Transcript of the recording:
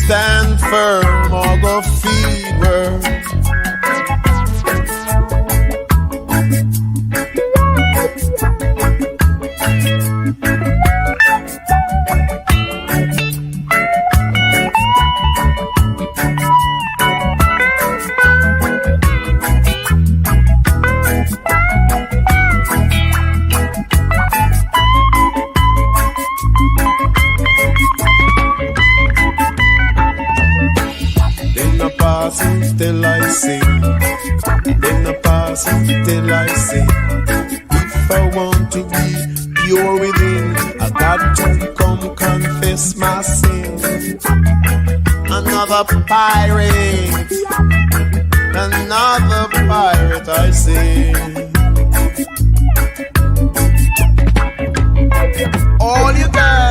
stand firm or go feeble. Till I sing, then I pass till I sing. If I want to be pure within, I got to come confess my sin. Another pirate I say. All you got